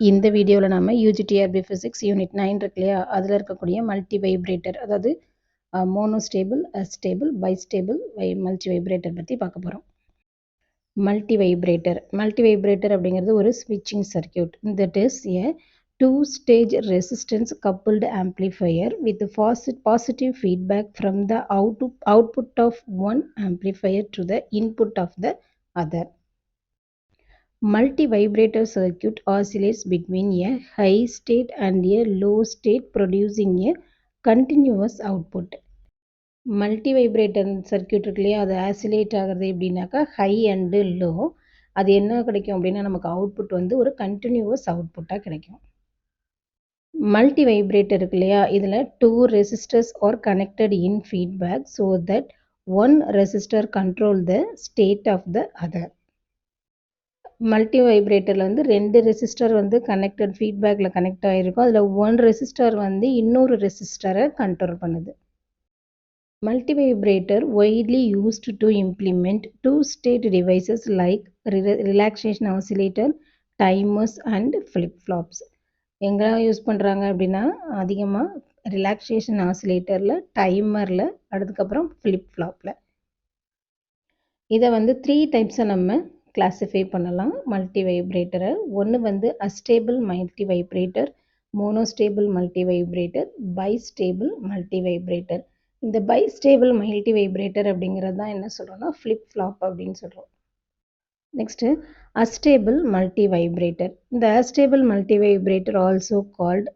இந்த வீடியோவில் நம்ம யூஜிடிஆர்பி ஃபிசிக்ஸ் யூனிட் 9 இருக்கு இல்லையா, அதில் இருக்கக்கூடிய மல்டி வைப்ரேட்டர், அதாவது monostable, astable, bistable multi vibrator பற்றி பார்க்க போகிறோம். மல்டி வைப்ரேட்டர் அப்படிங்கிறது ஒரு ஸ்விட்சிங் circuit. That is a two-stage resistance coupled amplifier with positive feedback from the output of one amplifier to the input of the other. Multi-vibrator circuit oscillates between a high state and a low state, producing a continuous output. Multivibrator circuit இருக்கு இல்லையா, அது oscillate ஆகிறது எப்படின்னாக்கா high and low. அது என்ன கிடைக்கும் அப்படின்னா நமக்கு அவுட்புட் வந்து ஒரு கண்டினியூவஸ் அவுட்புட்டாக கிடைக்கும். மல்டி வைப்ரேட்டர் இருக்கு இல்லையா, இதில் 2 resistors are connected in feedback so that one resistor control the state of the other. மல்டி வைப்ரேட்டரில் வந்து 2 ரெசிஸ்டர் வந்து கனெக்டட் ஃபீட்பேக்கில் கனெக்ட் ஆகிருக்கும். அதில் 1 ரெசிஸ்டர் வந்து இன்னொரு ரெசிஸ்டரை கண்ட்ரோல் பண்ணுது. Multi vibrator widely used to implement two-state devices like relaxation oscillator, timers and flip-flops. எங்கெல்லாம் யூஸ் பண்ணுறாங்க அப்படின்னா அதிகமாக ரிலாக்ஸேஷன் ஆசிலேட்டரில், டைமரில், அதுக்கப்புறம் ஃப்ளிப்-ஃப்ளாப்பில். இதை வந்து 3 டைப்ஸை நம்ம கிளாஸிஃபை பண்ணலாம் மல்டி வைப்ரேட்டரை. ஒன்று வந்து astable multivibrator, monostable multivibrator, bistable multivibrator. இந்த பைஸ்டேபிள் மல்டி வைப்ரேட்டர் அப்படிங்கிறது தான் என்ன சொல்கிறோம்னா ஃப்ளிப் ஃப்ளாப் அப்படின்னு சொல்கிறோம். Next astable multivibrator. இந்த astable multivibrator also called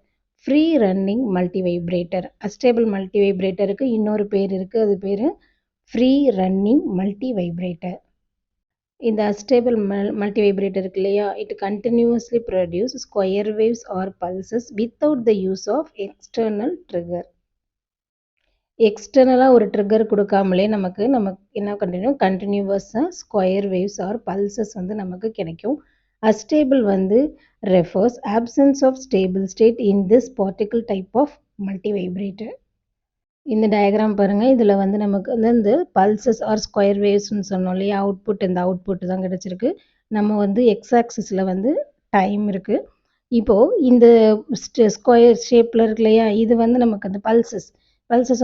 free running multivibrator. Astable மல்டி வைப்ரேட்டருக்கு இன்னொரு பேர் இருக்குது, அது பேர் ஃப்ரீ ரன்னிங் மல்டி வைப்ரேட்டர். இந்த அஸ்டேபிள் மல்டி வைப்ரேட்டர் இருக்கு இல்லையா, it continuously produce square waves or pulses without the use of external trigger. எக்ஸ்டர்னலாக ஒரு ட்ரிகர் கொடுக்காமலே நமக்கு என்ன கண்டினியூவஸாக ஸ்கொயர் வேவ்ஸ் ஆர் பல்சஸ் வந்து நமக்கு கிடைக்கும். அஸ்டேபிள் வந்து refers absence of stable state in this particular type of multivibrator. இந்த டயக்ராம் பாருங்கள், இதில் வந்து நமக்கு வந்து இந்த பல்சஸ் ஆர் ஸ்கொயர் வேவ்ஸ்னு சொன்னோம் இல்லையா, அவுட்புட், இந்த அவுட்புட் தான் கிடச்சிருக்கு. நம்ம வந்து எக்ஸ் ஆக்சிஸில் வந்து டைம் இருக்குது. இப்போது இந்த ஸ்கொயர் ஷேப்பில் இருக்கு இல்லையா, இது வந்து நமக்கு அந்த பல்சஸ்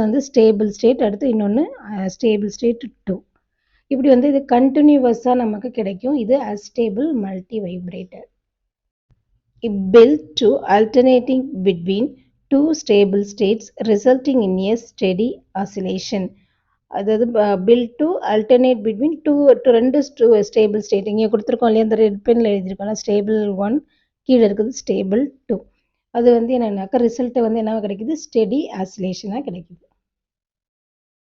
வந்து ஸ்டேபிள் ஸ்டேட், அடுத்து இன்னொன்று ஸ்டேபிள் ஸ்டேட் 2. இப்படி வந்து இது கண்டினியூவஸாக நமக்கு கிடைக்கும். இது astable multivibrator. built to alternating between two stable states resulting in a steady oscillation. அதாவது built to alternate between ரெண்டு ஸ்டேபிள் ஸ்டேட். இங்கே கொடுத்துருக்கோம் இல்லையா, இந்த ரெட் பென்னில் எழுதியிருக்கோம்ல, ஸ்டேபிள் 1, கீழே இருக்குது ஸ்டேபிள் 2. அது வந்து என்னன்னாக்கா ரிசல்ட்டை வந்து என்ன கிடைக்குது, ஸ்டெடி ஆசிலேஷனாக கிடைக்குது.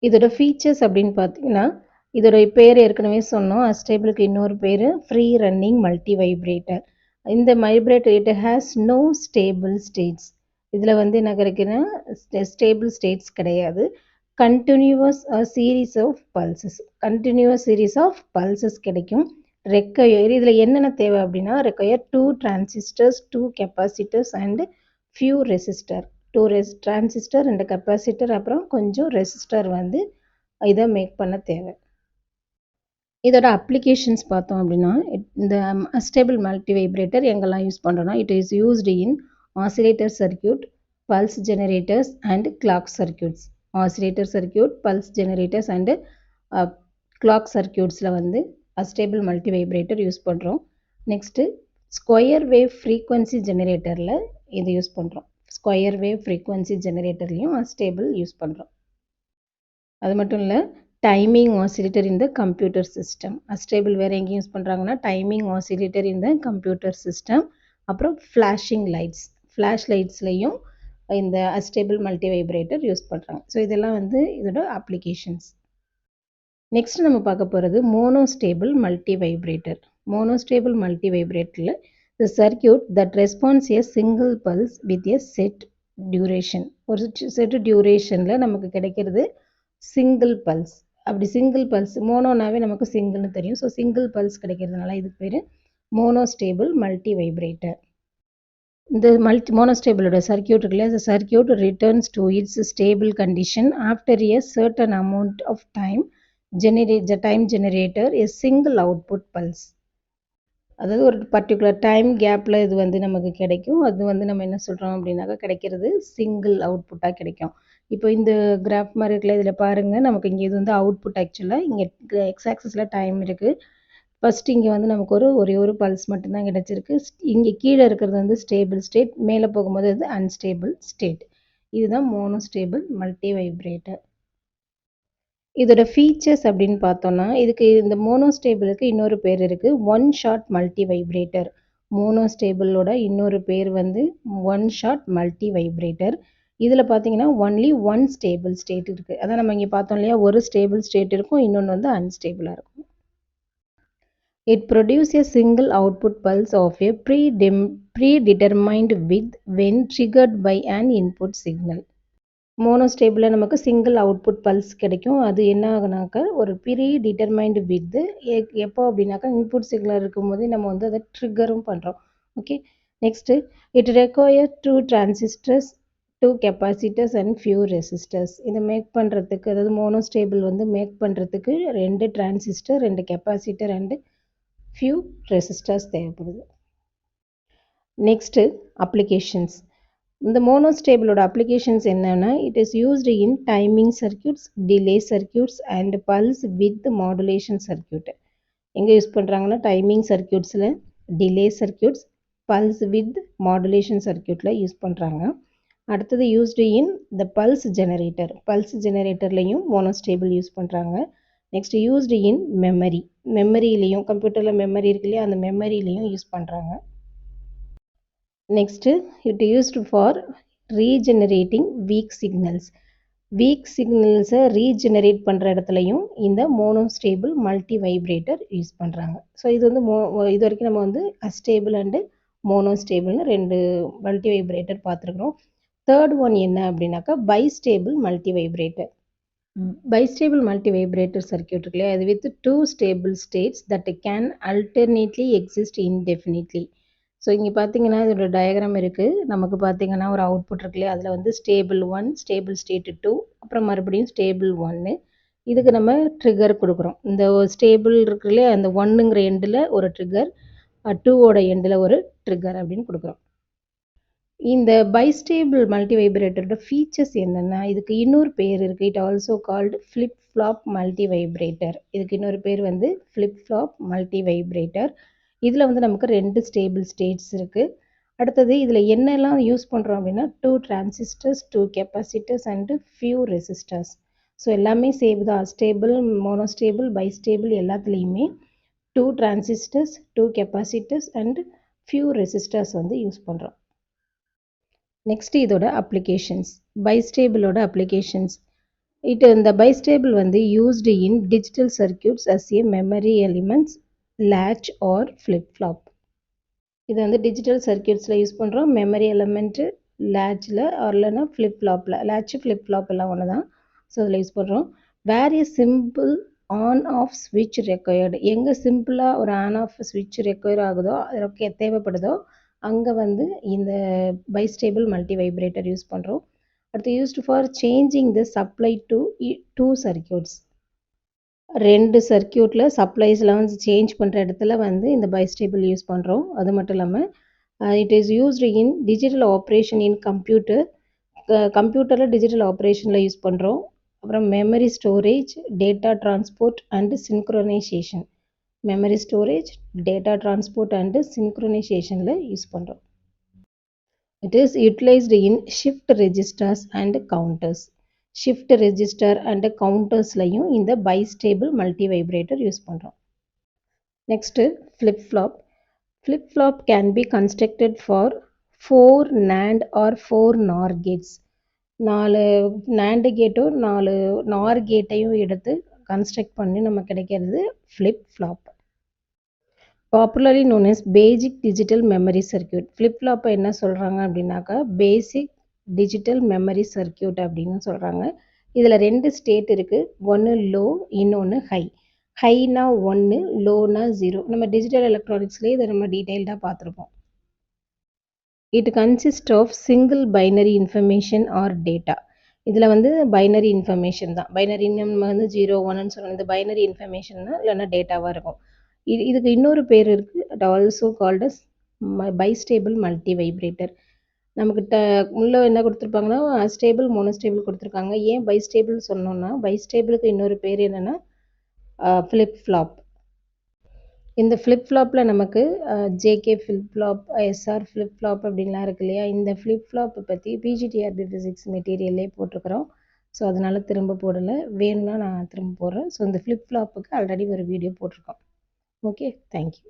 இதோட ஃபீச்சர்ஸ் அப்படின்னு பார்த்தீங்கன்னா, இதோட பேர் ஏற்கனவே சொன்னோம், அஸ்டேபிளுக்கு இன்னொரு பேர் ஃப்ரீ ரன்னிங் மல்டி வைப்ரேட்டர். இந்த vibrator it has no stable states. இதில் வந்து என்ன கிடைக்குன்னா ஸ்டேபிள் ஸ்டேட்ஸ் கிடையாது. கண்டினியூவஸ் சீரீஸ் ஆஃப் பல்சஸ் கிடைக்கும். ரெக்வயர் இதில் என்னென்ன தேவை அப்படின்னா, require 2 transistors, 2 capacitors and few resistor. 2 transistor, 2 capacitor, அப்புறம் கொஞ்சம் ரெசிஸ்டர் வந்து இதை மேக் பண்ண தேவை. இதோட அப்ளிகேஷன்ஸ் பார்த்தோம் அப்படின்னா, இந்த அஸ்டேபிள் மல்டி வைப்ரேட்டர் எங்கெல்லாம் யூஸ் பண்ணுறோன்னா, it is used in oscillator circuit, pulse generators and clock circuits. Oscillator circuit, pulse generators and clock சர்க்கியூட்ஸில் வந்து அஸ்டேபிள் மல்டி வைப்ரேட்டர் யூஸ் பண்ணுறோம். நெக்ஸ்ட்டு ஸ்கொயர் வேவ் ஃப்ரீக்வன்சி ஜெனரேட்டரில் இது யூஸ் பண்ணுறோம். ஸ்கொயர் வேவ் ஃப்ரீக்வன்சி ஜெனரேட்டர்லையும் astable use பண்ணுறோம். அது மட்டும் இல்லை, டைமிங் ஆசிலேட்டர் இந்த கம்ப்யூட்டர் சிஸ்டம். அஸ்டேபிள் வேறு எங்கேயும் யூஸ் பண்ணுறாங்கன்னா டைமிங் ஆசிலேட்டர் இந்த கம்ப்யூட்டர் சிஸ்டம். அப்புறம் ஃப்ளாஷிங் லைட்ஸ்லையும் இந்த அஸ்டேபிள் மல்டி வைப்ரேட்டர் யூஸ் பண்ணுறாங்க. ஸோ இதெல்லாம் வந்து இதோட அப்ளிகேஷன்ஸ். நெக்ஸ்ட் நம்ம பார்க்க போகிறது மோனோஸ்டேபிள் மல்டி வைப்ரேட்டர். மோனோஸ்டேபிள் மல்டி வைப்ரேட்டரில் the circuit that response a single pulse with a set duration. ஒரு செட் டியூரேஷனில் நமக்கு கிடைக்கிறது சிங்கிள் பல்ஸ். அப்படி சிங்கிள் பல்ஸ், மோனோனாவே நமக்கு சிங்கிள்னு தெரியும். ஸோ சிங்கிள் பல்ஸ் கிடைக்கிறதுனால இதுக்கு பேர் மோனோஸ்டேபிள் மல்டி வைப்ரேட்டர். இந்த மோனோஸ்டேபிளோட சர்க்கியூட் இருக்குல்ல, இந்த circuit returns to its stable condition after a certain amount of time. Generate the time generator a single output pulse. அதாவது ஒரு பர்டிகுலர் டைம் கேப்பில் இது வந்து நமக்கு கிடைக்கும். அது வந்து நம்ம என்ன சொல்கிறோம் அப்படின்னாக்கா கிடைக்கிறது சிங்கிள் அவுட்புட்டாக கிடைக்கும். இப்போ இந்த கிராஃப் மாதிரி இருக்குல்ல, இதில் பாருங்கள், நமக்கு இங்கே இது வந்து அவுட்புட். ஆக்சுவலாக இங்கே எக்ஸ் ஆக்சிஸில் டைம் இருக்குது. ஃபஸ்ட்டு இங்கே வந்து நமக்கு ஒரே ஒரு பல்ஸ் மட்டும்தான் கிடச்சிருக்கு. இங்கே கீழே இருக்கிறது வந்து ஸ்டேபிள் ஸ்டேட், மேலே போகும்போது அது அன்ஸ்டேபிள் ஸ்டேட். இதுதான் மோனோஸ்டேபிள் மல்டி வைப்ரேட்டர். இதோட ஃபீச்சர்ஸ் அப்படின்னு பார்த்தோம்னா, இதுக்கு இந்த மோனோஸ்டேபிளுக்கு இன்னொரு பேர் இருக்குது, ஒன் ஷாட் மல்டி வைப்ரேட்டர். மோனோஸ்டேபிளோட இன்னொரு பேர் வந்து ஒன் ஷாட் மல்டி வைப்ரேட்டர். இதில் பார்த்தீங்கன்னா ஒன்லி ஒன் ஸ்டேபிள் ஸ்டேட் இருக்குது. அதான் நம்ம இங்கே பார்த்தோம் இல்லையா, ஒரு ஸ்டேபிள் ஸ்டேட் இருக்கும், இன்னொன்று வந்து அன்ஸ்டேபிளாக இருக்கும். It produces a single output pulse of a predetermined width when triggered by an input signal. மோனோஸ்டேபிளில் நமக்கு சிங்கிள் அவுட்புட் பல்ஸ் கிடைக்கும். அது என்ன ஆகுனாக்கா ஒரு ப்ரீ டிட்டர்மைண்டு வித்து எப்போ அப்படின்னாக்கா இன்புட் சிக்னல் இருக்கும்போது நம்ம வந்து அதை ட்ரிகரும் பண்ணுறோம். Okay, next it require 2 transistors, 2 capacitors and few resistors. இதை மேக் பண்ணுறதுக்கு, அதாவது மோனோஸ்டேபிள் வந்து மேக் பண்ணுறதுக்கு 2 transistor, 2 capacitor and few resistors தேவைப்படுது. Next applications. இந்த மோனோஸ்டேபிளோட அப்ளிகேஷன்ஸ் என்னன்னா, it is used in timing circuits, delay circuits and pulse width modulation circuit. எங்கே யூஸ் பண்ணுறாங்கன்னா டைமிங் சர்க்யூட்ஸில், delay circuits, pulse width modulation சர்க்யூட்டில் யூஸ் பண்ணுறாங்க. அடுத்தது used in the pulse generator. Pulse ஜெனரேட்டர்லேயும் monostable use பண்ணுறாங்க. நெக்ஸ்ட் யூஸ்டு இன் மெமரியிலையும், கம்ப்யூட்டரில் memory இருக்கு இல்லையா, அந்த மெமரியிலையும் யூஸ் பண்ணுறாங்க. Next it used for regenerating weak signals. Weak சிக்னல்ஸை ரீஜெனரேட் பண்ணுற இடத்துலையும் இந்த மோனோஸ்டேபிள் மல்டி வைப்ரேட்டர் யூஸ் பண்ணுறாங்க. ஸோ இது வந்து இது வரைக்கும் நம்ம வந்து அஸ்டேபிள் அண்டு மோனோஸ்டேபிள்னு 2 மல்டி வைப்ரேட்டர் பார்த்துருக்குறோம். தேர்ட் ஒன் என்ன அப்படின்னாக்கா bistable multivibrator. Bistable multivibrator circuit இருக்குல்லையா, அது with 2 stable states that can alternately exist indefinitely. So இங்கே பார்த்தீங்கன்னா இதோட டயக்ராம் இருக்குது. நமக்கு பார்த்தீங்கன்னா ஒரு அவுட்புட் இருக்கு இல்லையா, அதில் வந்து ஸ்டேபிள் 1, ஸ்டேபிள் ஸ்டேட் 2, அப்புறம் மறுபடியும் ஸ்டேபிள் 1. இதுக்கு நம்ம ட்ரிகர் கொடுக்குறோம். இந்த ஸ்டேபிள் இருக்கு இல்லையா, அந்த 1ங்கிற எண்டில் ஒரு ட்ரிகர், 2ஓட எண்டில் ஒரு ட்ரிகர் அப்படின்னு கொடுக்குறோம். இந்த பைஸ்டேபிள் மல்டி வைப்ரேட்டரோட ஃபீச்சர்ஸ் என்னென்னா, இதுக்கு இன்னொரு பேர் இருக்குது. It also called flip flop multi vibrator. இதுக்கு இன்னொரு பேர் வந்து ஃப்ளிப் ஃப்ளாப் மல்டி வைப்ரேட்டர். இதில் வந்து நமக்கு 2 ஸ்டேபிள் ஸ்டேட்ஸ் இருக்குது. அடுத்தது இதில் என்னெல்லாம் யூஸ் பண்ணுறோம் அப்படின்னா 2 transistors, 2 capacitors and few resistors. So எல்லாமே சேவ் தான். ஸ்டேபிள், மோனோஸ்டேபிள், பைஸ்டேபிள் எல்லாத்துலேயுமே 2 transistors, 2 capacitors and few resistors வந்து யூஸ் பண்ணுறோம். நெக்ஸ்ட் இதோட அப்ளிகேஷன்ஸ், பைஸ்டேபிளோட அப்ளிகேஷன்ஸ். இந்த பைஸ்டேபிள் வந்து used in digital circuits as a memory elements, latch or flip flop. இது வந்து டிஜிட்டல் சர்க்யூட்ஸில் யூஸ் பண்ணுறோம். மெமரி எலிமெண்ட்டு லேட்சில் ஆர் இல்லைன்னா ஃப்ளிப் ஃப்ளாப்பில், லேட்ச் ஃப்ளிப் ஃப்ளாப் எல்லாம் ஒன்று தான். ஸோ அதில் யூஸ் பண்ணுறோம். வேர் ஏ சிம்பிள் ஆன் ஆஃப் ஸ்விட்ச் ரெக்வயர்டு. எங்கே சிம்பிளாக ஒரு ஆன் ஆஃப் ஸ்விட்ச் ரெக்வயர் ஆகுதோ, தேவைப்படுதோ, அங்கே வந்து இந்த பைஸ்டேபிள் மல்டி வைப்ரேட்டர் யூஸ் பண்ணுறோம். அடுத்து used for changing the supply to 2 circuits. 2 சர்க்யூட்டில் சப்ளைஸ்லாம் வந்து சேஞ்ச் பண்ணுற இடத்துல வந்து இந்த பைஸ்டேபிள் யூஸ் பண்ணுறோம். அது மட்டும் இல்லாமல் it is used in digital operation in கம்ப்யூட்டரில் டிஜிட்டல் ஆப்ரேஷனில் யூஸ் பண்ணுறோம். அப்புறம் memory storage, data transport and synchronisation. Memory storage, data transport and சின்க்ரோனைசேஷனில் யூஸ் பண்ணுறோம். It is utilised in shift registers and counters. Shift register and கவுண்டர்ஸ்லையும் இந்த bistable multivibrator use பண்ணுறோம். Next flip flop. Flip flop can be constructed for 4 NAND or 4 NOR gates. 4 NAND கேட்டும் 4 NOR கேட்டையும் எடுத்து construct பண்ணி நம்ம கிடைக்கிறது flip flop. Popularly known as பேசிக் digital memory circuit. Flip ஃப்ளாப்பை என்ன சொல்கிறாங்க அப்படின்னாக்கா பேசிக் டிஜிட்டல் மெமரி சர்க்யூட் அப்படின்னு சொல்கிறாங்க. இதில் 2 ஸ்டேட் இருக்குது. ஒன்று லோ, இன்னொன்று ஹை. ஹைனா 1, லோனா 0. நம்ம டிஜிட்டல் எலக்ட்ரானிக்ஸ்லேயே இதை நம்ம டீட்டெயில்டாக பார்த்துருப்போம். It consist of single binary information or data. இதில் வந்து பைனரி இன்ஃபர்மேஷன் தான். பைனரி நம்ம வந்து 0, 1ன்னு சொல்லணும். இந்த பைனரி இன்ஃபர்மேஷன்னா இல்லைன்னா டேட்டாவாக இருக்கும். இதுக்கு இன்னொரு பேர் இருக்குது. It also called as bistable multivibrator. நமக்கு உள்ள என்ன கொடுத்துருப்பாங்கன்னா ஸ்டேபிள் மோனோஸ்டேபிள் கொடுத்துருக்காங்க. ஏன் பைஸ்டேபிள் சொன்னோன்னா பைஸ்டேபிளுக்கு இன்னொரு பேர் என்னென்னா ஃப்ளிப் ஃப்ளாப். இந்த ஃப்ளிப் ஃப்ளாப்பில் நமக்கு JK flip flop, SR flip flop அப்படின்லாம் இருக்கு இல்லையா. இந்த ஃப்ளிப் ஃப்ளாப்பை பற்றி பிஜிடிஆர்பி ஃபிசிக்ஸ் மெட்டீரியல்லே போட்டிருக்கிறோம். ஸோ அதனால் திரும்ப போடலை, வேணும்னா நான் திரும்ப போடுறேன். ஸோ இந்த ஃப்ளிப் ஃப்ளாப்புக்கு ஆல்ரெடி ஒரு வீடியோ போட்டிருக்கோம். Okay, thank you.